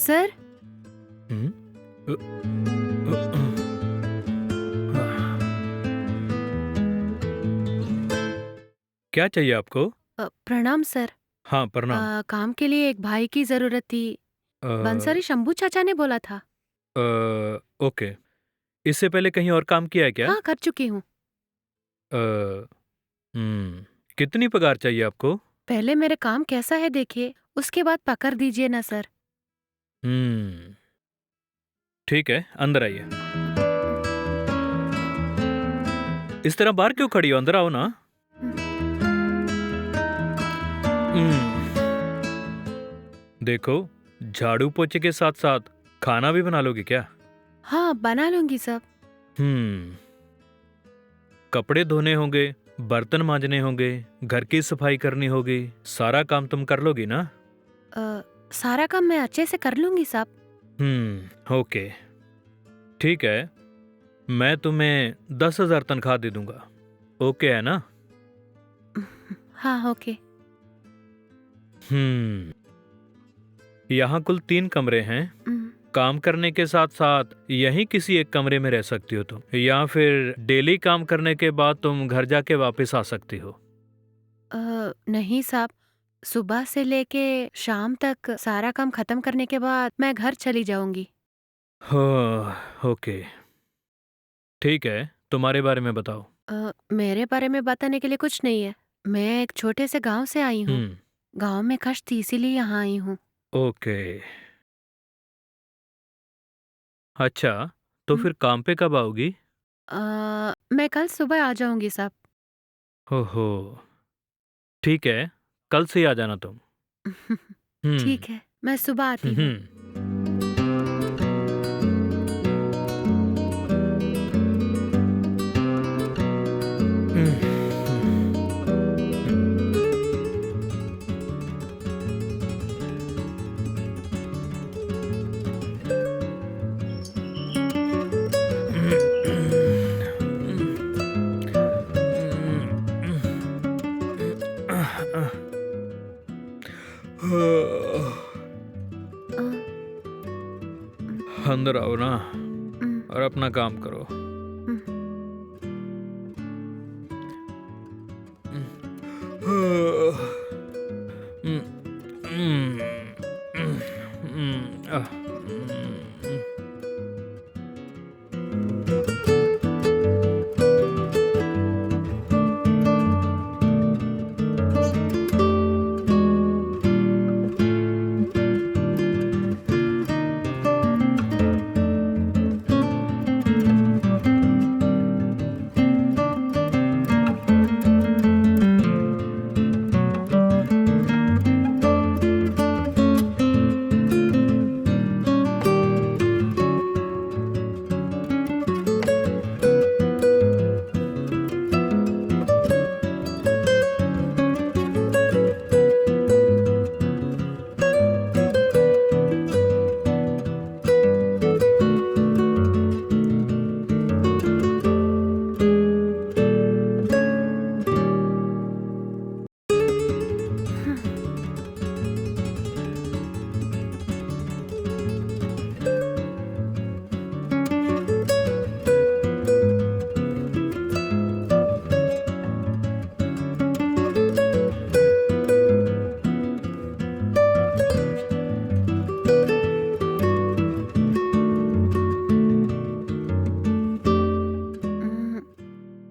Sir. हम्म, अ, अ, अ, क्या चाहिए आपको? प्रणाम सर। हाँ, प्रणाम। काम के लिए एक भाई की जरूरत थी। अ, बंसरी शंभू चाचा ने बोला था। अ, ओके। इससे पहले कहीं और काम किया है क्या? हाँ, कर चुकी हूँ। अ, कितनी पगार चाहिए आपको? पहले मेरे काम कैसा है देखिए, उसके बाद पकड़ दीजिए ना सर। हम्म, ठीक है, अंदर आइए। इस तरह बाहर क्यों खड़ी हो? अंदर आओ ना। हम्म, देखो, झाड़ू पोछे के साथ साथ खाना भी बना लोगे क्या? हाँ, बना लूंगी सब। हम्म, कपड़े धोने होंगे, बर्तन मांजने होंगे, घर की सफाई करनी होगी, सारा काम तुम कर लोगी ना? अ, सारा काम मैं अच्छे से कर लूंगी साहब। ओके, ठीक है। मैं तुम्हें 10,000 तनख्वाह दे दूंगा। ओके है ना? हाँ, ओके। हम्म, यहाँ कुल 3 कमरे हैं। हम्म, काम करने के साथ साथ यहीं किसी एक कमरे में रह सकती हो तुम, या फिर डेली काम करने के बाद तुम घर जाके वापस आ सकती हो। नहीं साहब, सुबह से लेके शाम तक सारा काम खत्म करने के बाद मैं घर चली जाऊंगी। ओके, ठीक है। तुम्हारे बारे में बताओ। मेरे बारे में बताने के लिए कुछ नहीं है। मैं एक छोटे से गांव से आई हूँ। हम्म, गांव में कष्ट थी, इसीलिए यहाँ आई हूँ। ओके। अच्छा, तो हम्म, फिर काम पे कब आओगी? मैं कल सुबह आ जाऊंगी साहब। हो, ठीक है, कल से ही आ जाना तुम। हम्म, ठीक है, मैं सुबह आती हूँ। हम्म, अ, उम, अंदर आओ ना उम, और अपना काम करो। उम, उम,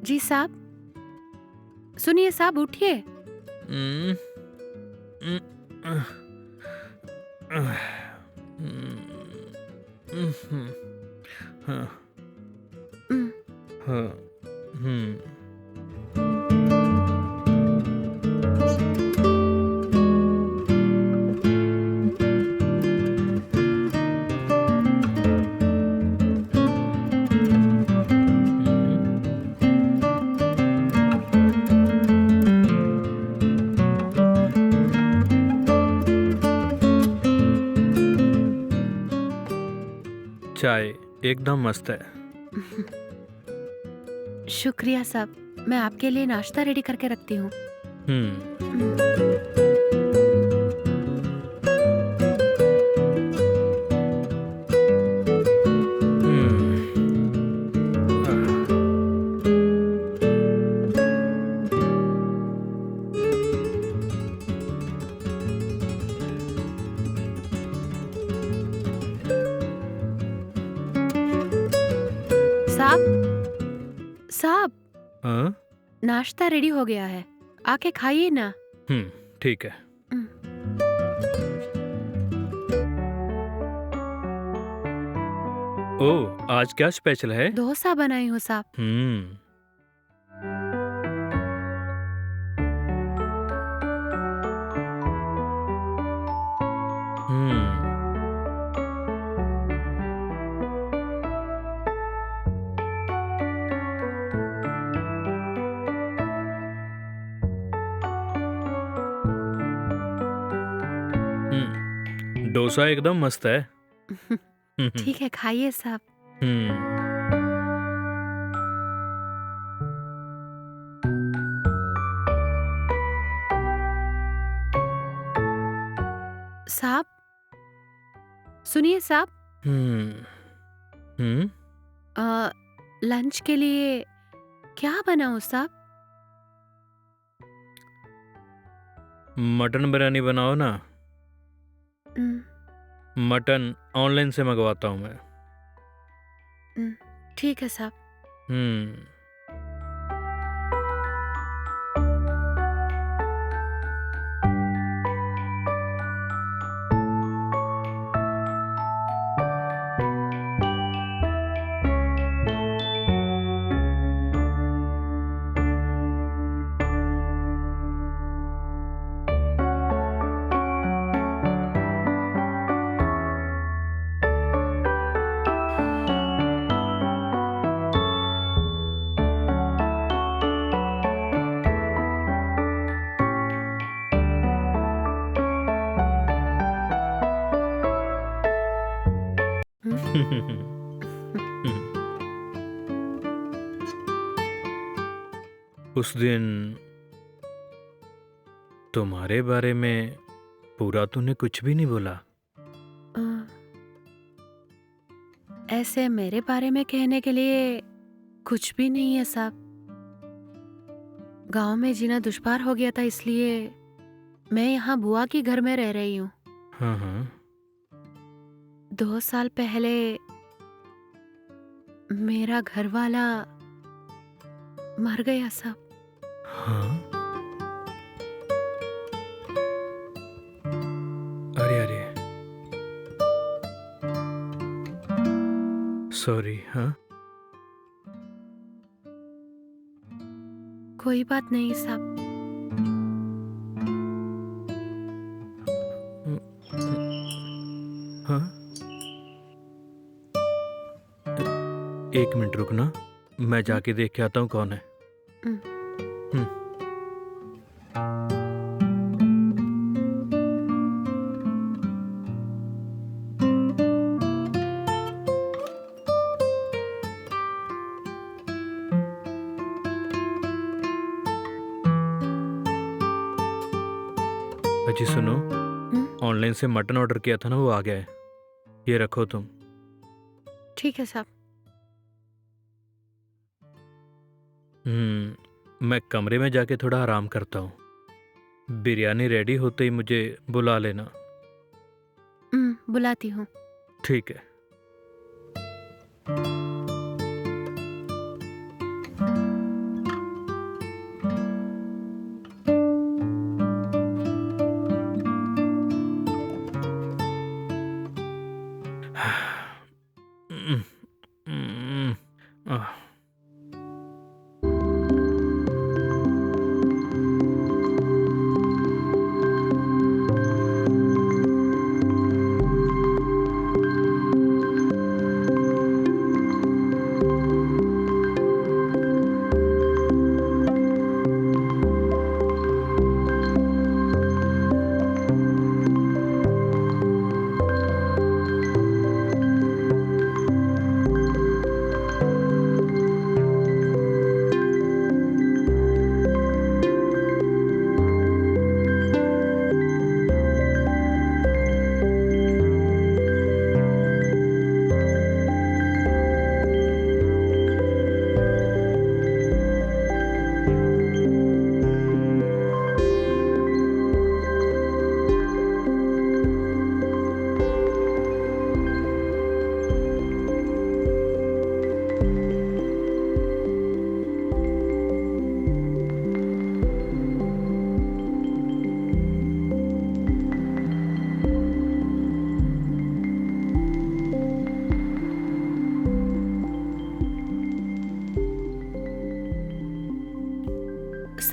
जी साहब, सुनिए साहब, उठिए। उम, चाय एकदम मस्त है। शुक्रिया साहब, मैं आपके लिए नाश्ता रेडी करके रखती हूँ। हम्म, उम, नाश्ता रेडी हो गया है, आके खाइए ना। ठीक है। हम्म, ओह, आज क्या स्पेशल है? डोसा बनाई हूँ साहब। हम्म। हम्म। डोसा एकदम मस्त है। हम्म। ठीक है, खाइए साहब। हम्म। साहब, सुनिए साहब। हम्म। हम्म। अ, लंच के लिए क्या बनाऊं साहब? मटन बिरयानी बनाओ ना। हम्म, मटन ऑनलाइन से मंगवाता हूँ मैं। हम्म, ठीक है साहब। हम्म। हम्म, उस दिन तुम्हारे बारे में पूरा तूने कुछ भी नहीं बोला। अ, ऐसे मेरे बारे में कहने के लिए कुछ भी नहीं है साहब। गांव में जीना दुश्वार हो गया था, इसलिए मैं यहाँ बुआ के घर में रह रही हूँ। हाँ हाँ। 2 साल पहले मेरा घर वाला मर गया साहब। हाँ। अरे अरे, सॉरी। हाँ। कोई बात नहीं साहब। हाँ, एक मिनट रुकना, मैं हम्म, जाके देख के आता हूँ कौन है। हम्म, हम्म। अजी सुनो, हम्म, ऑनलाइन से मटन ऑर्डर किया था ना, वो आ गया है। ये रखो तुम। ठीक है साहब। मैं कमरे में जाके थोड़ा आराम करता हूँ। बिरयानी रेडी होते ही मुझे बुला लेना। बुलाती हूँ। ठीक है। हम्म, हम्म, आह,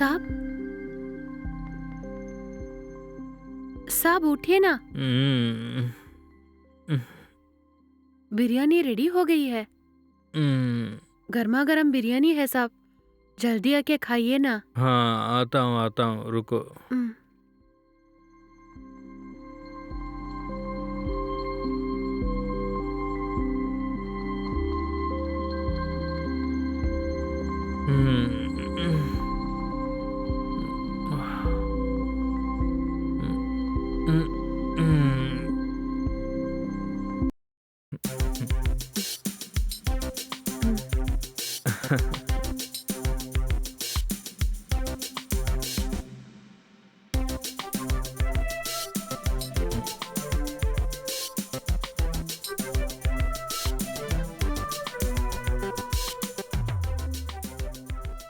साहब, साहब उठिए ना, हम्म, बिरयानी रेडी हो गई है। हम्म, गर्मा गर्म बिरयानी है साहब, जल्दी आके खाइए ना। हाँ आता हूँ रुको। हम्म, हम्म, हम्म, हम्म, हम्म,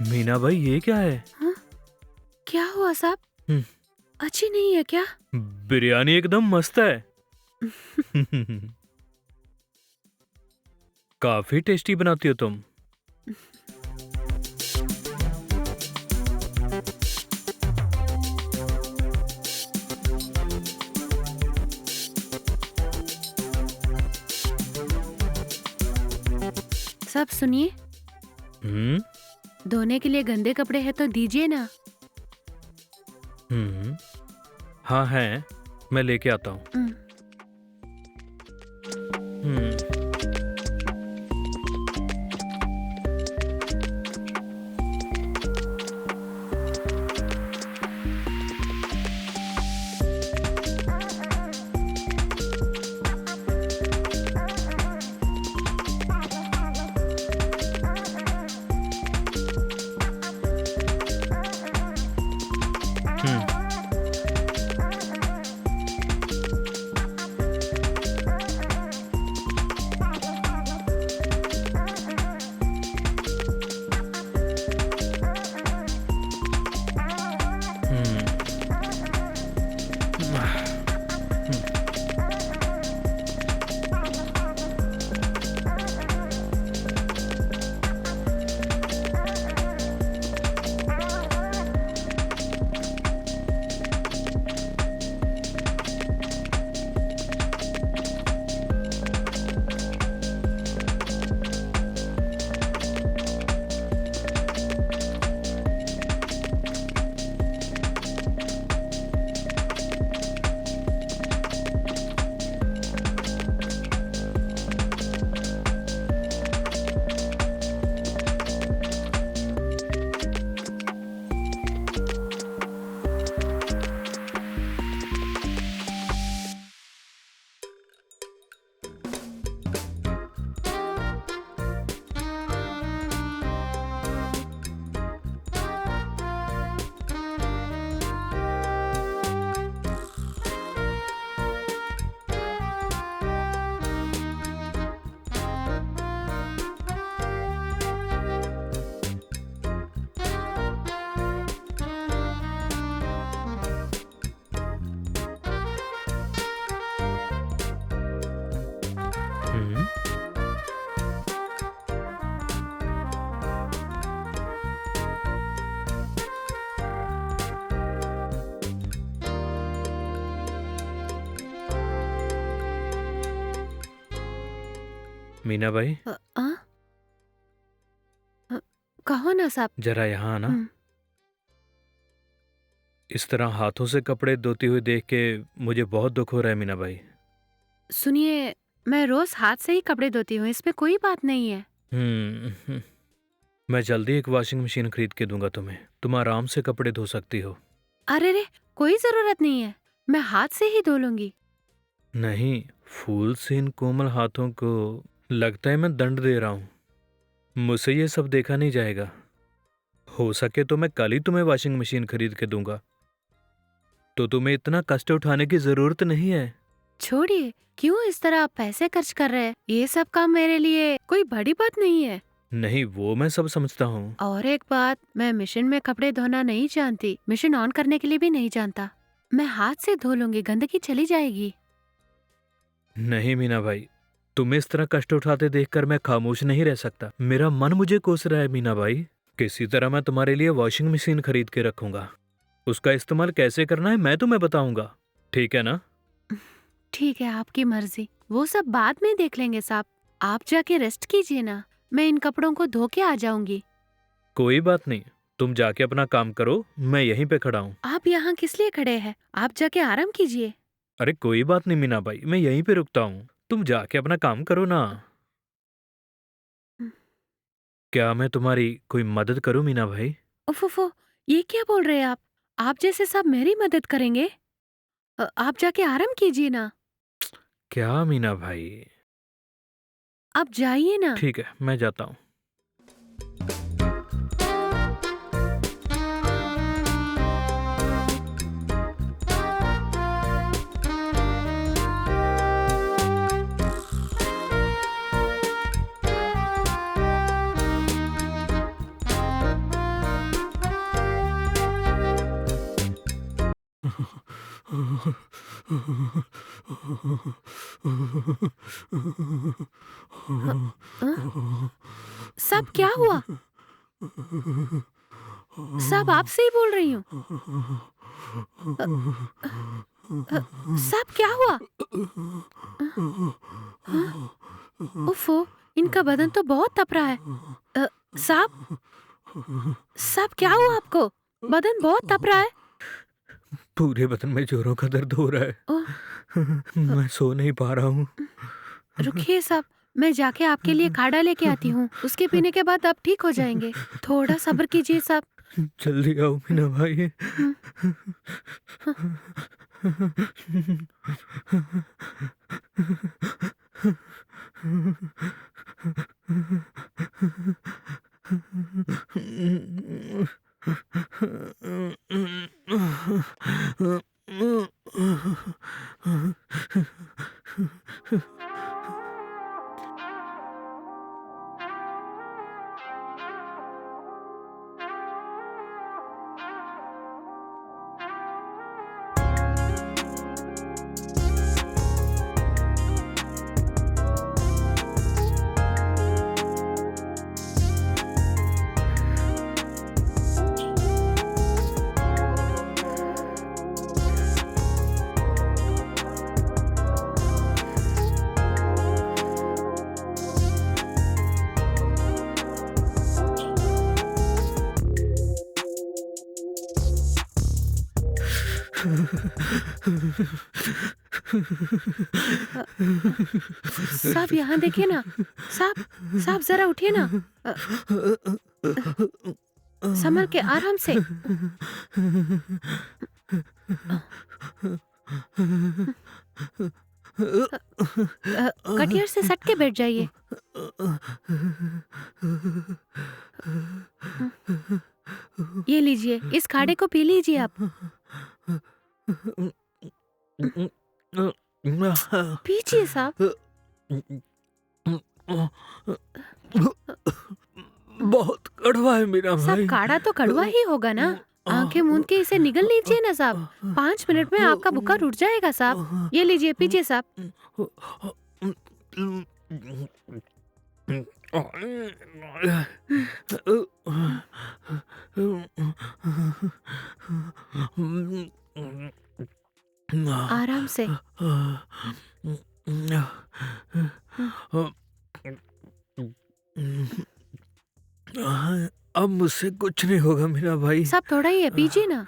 मीना भाई ये क्या है? हाँ? क्या हुआ साहब? हम्म, अच्छी नहीं है क्या? बिरयानी एकदम मस्त है। काफी टेस्टी बनाती हो तुम। साहब सुनिए, हम्म, धोने के लिए गंदे कपड़े हैं तो दीजिए ना। हम्म, हाँ है, मैं लेके आता हूँ। हम्म, हम्म, हम्म, हम्म, हम्म, मीना भाई अ, आ? अ, कहो ना साहब। जरा यहाँ आना। हम्म, इस तरह हाथों से कपड़े धोती हुई देख के मुझे बहुत दुख हो रहा है मीना भाई। सुनिए, मैं रोज हाथ से ही कपड़े धोती हूँ, इसमें कोई बात नहीं है। हम्म, मैं जल्दी एक वॉशिंग मशीन खरीद के दूंगा तुम्हें, तुम आराम से कपड़े धो सकती हो। अरे रे, कोई जरूरत नहीं है, मैं हाथ से ही धो लूंगी। नहीं, फूल से इन कोमल हाथों को लगता है मैं दंड दे रहा हूँ। मुझसे ये सब देखा नहीं जाएगा। हो सके तो मैं कल ही तुम्हें वॉशिंग मशीन खरीद के दूंगा, तो तुम्हें इतना कष्ट उठाने की जरूरत नहीं है। छोड़िए, क्यों इस तरह आप पैसे खर्च कर रहे हैं? ये सब काम मेरे लिए कोई बड़ी बात नहीं है। नहीं, वो मैं सब समझता हूँ। और एक बात, मैं मशीन में कपड़े धोना नहीं जानती, मशीन ऑन करने के लिए भी नहीं जानता। मैं हाथ से धो लूंगी, गंदगी चली जाएगी। नहीं मीना भाई, तुम्हें इस तरह कष्ट उठाते देखकर मैं खामोश नहीं रह सकता। मेरा मन मुझे कोस रहा है मीना भाई। किसी तरह मैं तुम्हारे लिए वॉशिंग मशीन खरीद के रखूंगा। उसका इस्तेमाल कैसे करना है मैं तुम्हें बताऊंगा, ठीक है ना? ठीक है, आपकी मर्जी। वो सब बाद में देख लेंगे साहब। आप जाके रेस्ट कीजिए ना, मैं इन कपड़ों को धो के आ जाऊंगी। कोई बात नहीं, तुम जाके अपना काम करो, मैं यहीं पे खड़ा हूँ। आप यहाँ किस लिए खड़े हैं? आप जाके आराम कीजिए। अरे कोई बात नहीं मीना भाई, मैं यहीं पे रुकता हूँ, तुम जाके अपना काम करो ना। क्या मैं तुम्हारी कोई मदद करूँ मीना भाई? उफ, ये क्या बोल रहे हैं आप? आप जैसे सब मेरी मदद करेंगे? आप जाके आराम कीजिए ना। क्या मीना भाई? आप जाइए ना। ठीक है, मैं जाता हूँ। ह- अ? साहब क्या हुआ? साहब आपसे ही बोल रही हूँ। अ, अ, साहब क्या हुआ? अ, हाँ? उफ़ो, इनका बदन तो बहुत तप रहा है। अ, साहब साहब क्या हुआ आपको? बदन बहुत तप रहा है। पूरे बदन में जोरों का दर्द हो रहा ओह! है। अ, मैं सो नहीं पा रहा हूँ। रुकिए साहब, मैं जाके आपके लिए काढ़ा लेके आती हूँ। उसके पीने के बाद आप ठीक हो जाएँगे। थोड़ा सब्र कीजिए साहब। जल्दी आओ मीना भाई। हुँ, हाँ, अ, साहब यहाँ देखिए ना। साहब साहब ज़रा उठिए ना। अ, संभल के आराम से। अ, अ, खटिया से सट के बैठ जाइए। हुँ, ये लीजिए, इस काढ़े को पी लीजिए आप। हुँ, पीजिए साहब। अ, बहुत कड़वा है मीरा साहब भाई। काढ़ा तो कड़वा ही होगा ना। आँखें मूंद के इसे निगल लीजिए ना साहब। 5 मिनट में आपका बुखार उठ जाएगा साहब। ये लीजिए पीजिए साहब। हुँ, हुँ, आराम से। हुँ, अब मुझसे कुछ नहीं होगा मीरा भाई। साहब थोड़ा ही है, पीजिए ना।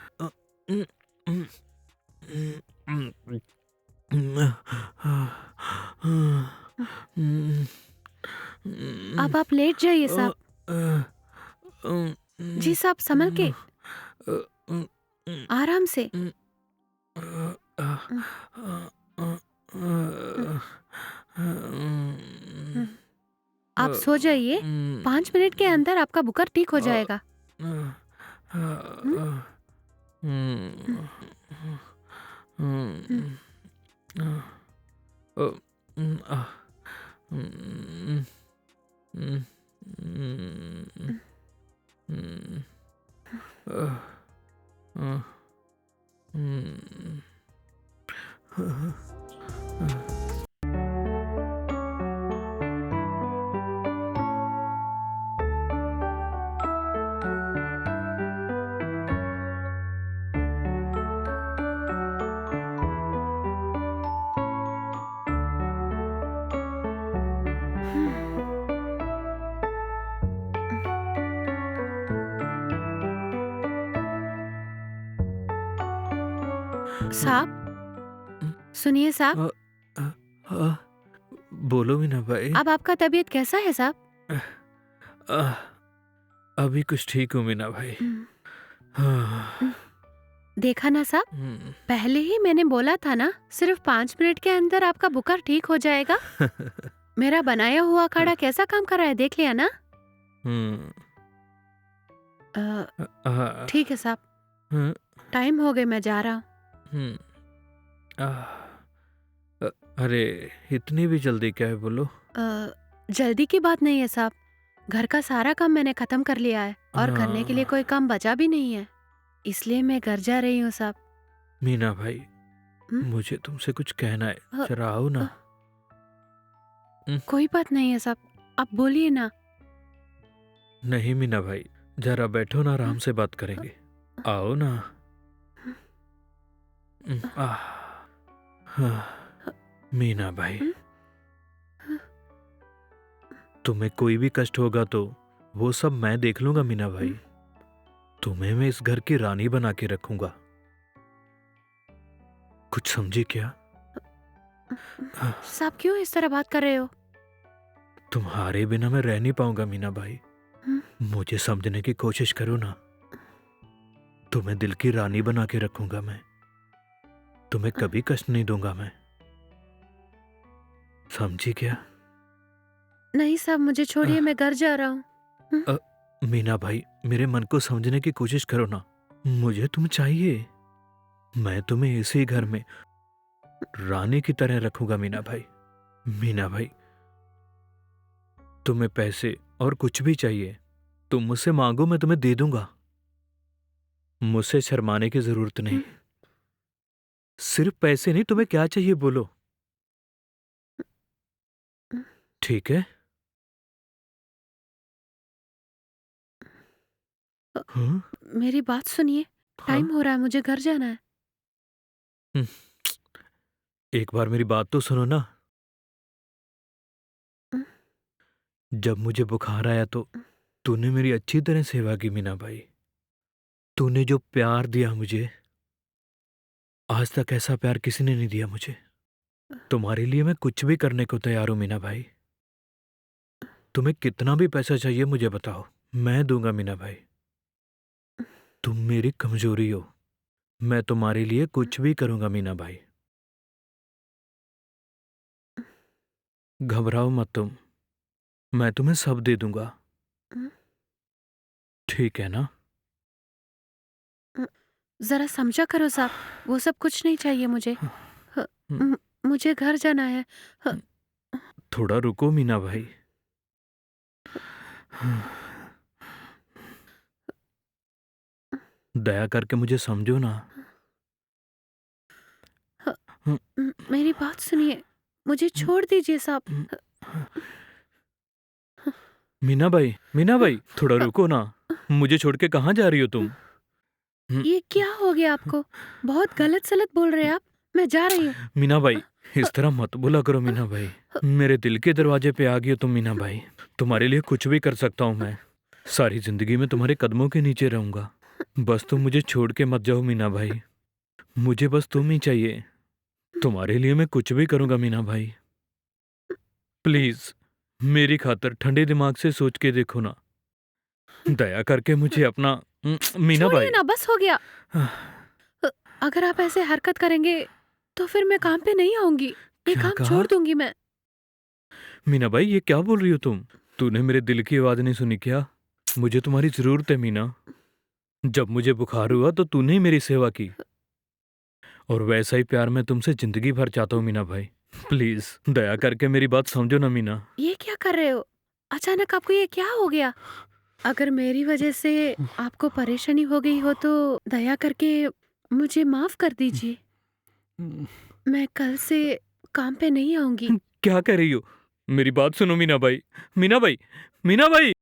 हुँ, अब आप लेट जाइए साहब। जी साहब संभल के, आराम से। हुँ, हुँ, हुँ। आप सो जाइए, 5 मिनट के अंदर आपका बुखार ठीक हो जाएगा। हुँ, हुँ, हुँ, साहब, सुनिए साहब, अ, अ, बोलो मीना भाई। अब आपका तबीयत कैसा है साहब? अ, अभी कुछ ठीक हूँ मीना भाई। हम्म, हाँ, देखा ना साहब, हम्म। पहले ही मैंने बोला था ना, सिर्फ 5 मिनट के अंदर आपका बुखार ठीक हो जाएगा। मेरा बनाया हुआ काढ़ा कैसा काम कर रहा है, देख लिया ना? हम्म, अ, आ, ठीक है साहब, हम्म, टाइम हो गए, मैं जा रहा हूँ। हम्म, आ, अ, अरे इतनी भी जल्दी क्या है बोलो। जल्दी की बात नहीं है साहब, घर का सारा काम मैंने खत्म कर लिया है और करने के लिए कोई काम बचा भी नहीं है, इसलिए मैं घर जा रही हूँ साहब। मीना भाई, हम्म, मुझे तुमसे कुछ कहना है, अ, जरा आओ ना। अ, कोई बात नहीं है साहब, आप बोलिए ना। नहीं मीना भाई, जरा बैठो ना, आराम से बात करेंगे। आओ ना। आह, हाँ, मीना भाई, तुम्हें कोई भी कष्ट होगा तो वो सब मैं देख लूंगा मीना भाई। तुम्हें मैं इस घर की रानी बना के रखूंगा। कुछ समझी क्या? साहब क्यों इस तरह बात कर रहे हो? तुम्हारे बिना मैं रह नहीं पाऊंगा मीना भाई। मुझे समझने की कोशिश करो ना। तुम्हें दिल की रानी बना के रखूंगा मैं। तुम्हें कभी कष्ट नहीं दूंगा मैं। समझी क्या? नहीं साहब, मुझे छोड़िए, मैं घर जा रहा हूँ। मीना भाई, मेरे मन को समझने की कोशिश करो ना। मुझे तुम चाहिए। मैं तुम्हें इसी घर में रानी की तरह रखूंगा मीना भाई। मीना भाई, तुम्हें पैसे और कुछ भी चाहिए, तुम मुझसे मांगो, मैं तुम्हें दे दूंगा। मुझसे शर्माने की जरूरत नहीं। सिर्फ पैसे नहीं, तुम्हें क्या चाहिए बोलो। ठीक है? हाँ? मेरी बात सुनिए, हाँ? टाइम हो रहा है, मुझे घर जाना है। हम्म, एक बार मेरी बात तो सुनो ना। जब मुझे बुखार आया तो तूने मेरी अच्छी तरह सेवा की मीना भाई। तूने जो प्यार दिया मुझे, आज तक ऐसा प्यार किसी ने नहीं दिया मुझे। तुम्हारे लिए मैं कुछ भी करने को तैयार हूं मीना भाई। तुम्हें कितना भी पैसा चाहिए मुझे बताओ, मैं दूंगा मीना भाई। तुम मेरी कमजोरी हो, मैं तुम्हारे लिए कुछ भी करूंगा मीना भाई। घबराओ मत तुम, मैं तुम्हें सब दे दूंगा। ठीक है ना? जरा समझा करो साहब, वो सब कुछ नहीं चाहिए मुझे। ह- म- मुझे घर जाना है। ह- थोड़ा रुको मीना भाई। दया करके मुझे समझो ना। ह- मेरी बात सुनिए, मुझे छोड़ दीजिए साहब। मीना भाई, मीना भाई, थोड़ा रुको ना। मुझे छोड़ के कहाँ जा रही हो तुम? ये क्या हो गया आपको? बहुत गलत सलत बोल रहे हैं आप। मैं जा रही हूँ। मीना भाई, इस तरह मत बोला करो मीना भाई। मेरे दिल के दरवाजे पे आ गई हो तुम मीना भाई। तुम्हारे लिए कुछ भी कर सकता हूँ मैं। सारी जिंदगी में तुम्हारे कदमों के नीचे रहूंगा। बस तुम मुझे छोड़ के मत जाओ मीना भाई। मुझे बस तुम ही चाहिए। तुम्हारे लिए मैं कुछ भी करूंगा मीना भाई। प्लीज, मेरी खातर ठंडे दिमाग से सोच के देखो ना। दया करके मुझे अपना मीना छोड़िए भाई। ना, बस हो गया। अ, अगर आप ऐसे हरकत करेंगे तो फिर मैं काम पे नहीं आऊंगी। ये क्या काम कहा? छोड़ दूंगी मैं। मीना भाई, ये क्या बोल रही हो तुम? तूने मेरे दिल की आवाज नहीं सुनी क्या? मुझे तुम्हारी जरूरत है मीना। जब मुझे बुखार हुआ तो तूने ही मेरी सेवा की, और वैसा ही प्यार मैं तुमसे जिंदगी भर चाहता हूँ मीना भाई। प्लीज दया करके मेरी बात समझो ना मीना। ये क्या कर रहे हो? अचानक आपको ये क्या हो गया? अगर मेरी वजह से आपको परेशानी हो गई हो तो दया करके मुझे माफ कर दीजिए। मैं कल से काम पे नहीं आऊंगी। क्या कह रही हो? मेरी बात सुनो मीना भाई। मीना भाई, मीना भाई।